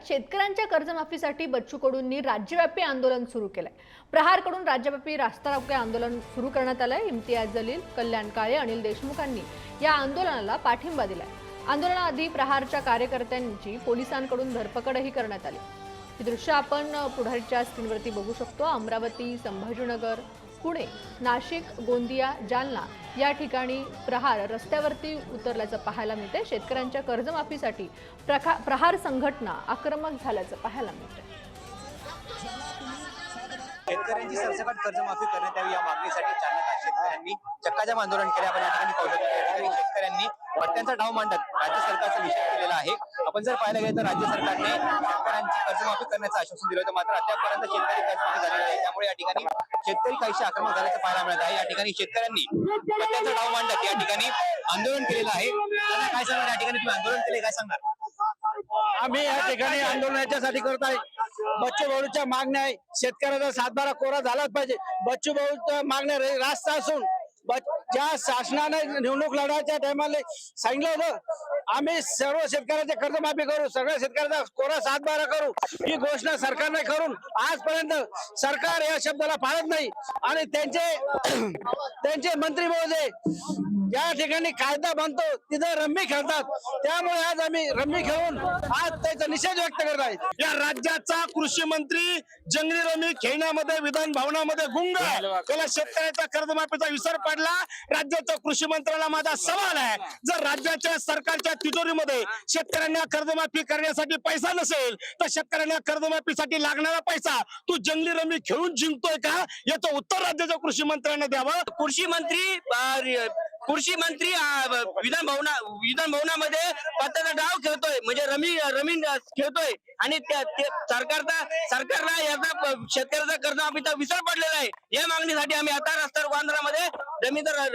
राज्यात शेतकऱ्यांच्या कर्जमाफीसाठी बच्चू कडूंनी राज्यव्यापी आंदोलन सुरू केलंय। प्रहारकडून राज्यव्यापी रास्ता रोको आंदोलन सुरू करण्यात आलंय। इम्तियाज जलील, कल्याण काळे, अनिल देशमुखांनी या आंदोलनाला पाठिंबा दिलाय। आंदोलनाआधी प्रहारच्या कार्यकर्त्यांची पोलिसांकडून धरपकडही करण्यात आली। ही दृश्य आपण पुढारीच्या स्क्रीनवरती बघू शकतो। अमरावती, संभाजीनगर, पुणे, नाशिक, गोंदिया, जालना या ठिकाणी प्रहार रस्त्यावरती उतरल्याचं पाहायला मिळते। शेतकऱ्यांच्या कर्जमाफीसाठी प्रहार संघटना आक्रमक झाल्याचं पाहायला मिळते। शेतकऱ्यांची सरसकट कर्जमाफी करण्यात यावी या मागणीसाठी जालना शेतकऱ्यांनी चक्काजाम आंदोलन केले। आपण या ठिकाणी पाहू शकतो शेतकऱ्यांनी पट्ट्यांचा डाव मांडत राज्य सरकारचा निषेध केलेला आहे। आपण जर पाहायला गेलं तर राज्य सरकारने शेतकऱ्यांची कर्जमाफी करण्याचं आश्वासन दिलं होतं, मात्र अद्यापपर्यंत शेतकरी कर्जमाफी झालेली नाही। त्यामुळे या ठिकाणी शेतकरी काहीशी आक्रमक झाल्याचं पाहायला मिळत आहे। या ठिकाणी शेतकऱ्यांनी पट्ट्यांचा डाव मांडत या ठिकाणी आंदोलन केलेलं आहे। काय सांगणार या ठिकाणी तुम्ही आंदोलन केले, काय सांगणार? आम्ही या ठिकाणी आंदोलन याच्यासाठी करत आहे, बच्चू भाऊच्या मागण्या आहे। शेतकऱ्याचा सातबारा कोरा झालाच पाहिजे। बच्चू भाऊच्या मागण्या रास्त असून ज्या शासनाने निवडणूक लढायच्या टायमाला सांगितलं होतं आम्ही सर्व शेतकऱ्याचे कर्जमाफी करू, सगळ्या शेतकऱ्याचा कोरा सातबारा करू, ही घोषणा सरकारने करून आजपर्यंत सरकार या शब्दाला पाळत नाही। आणि त्यांचे मंत्री महोदय या ठिकाणी कायदा बनतो तिथे रम्मी खेळतात। त्यामुळे आज आम्ही रम्मी खेळून आज त्याचा निषेध व्यक्त करत आहे। या राज्याचा कृषी मंत्री जंगली रमी खेळण्यामध्ये, विधान भवनामध्ये गुंग, त्याला शेतकऱ्याच्या कर्जमाफीचा विसर पडला। राज्याच्या कृषी मंत्र्याला माझा सवाल आहे, जर राज्याच्या सरकारच्या तिजोरीमध्ये शेतकऱ्यांना कर्जमाफी करण्यासाठी पैसा नसेल तर शेतकऱ्यांना कर्जमाफीसाठी लागणारा पैसा तू जंगली रमी खेळून जिंकतोय का, याचं उत्तर राज्याच्या कृषी मंत्र्यांना द्यावं। कृषी मंत्री विधान भवनामध्ये पत्त्याचा डाव खेळतोय, म्हणजे रमी खेळतोय आणि सरकारला याचा शेतकऱ्याचा कर्जमाफीचा विसर पडलेला आहे। या मागणीसाठी आम्ही आता रस्ता रोको आंदोलनामध्ये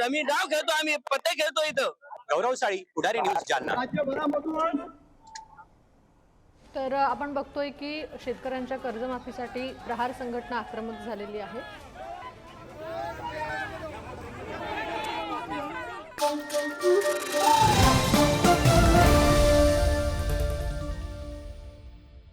रमी डाव खेळतो, आम्ही पत्ते खेळतो इथं। गौरव साळी, पुढारी न्यूज, जालना। तर आपण बघतोय की शेतकऱ्यांच्या कर्जमाफीसाठी प्रहार संघटना आक्रमक झालेली आहे।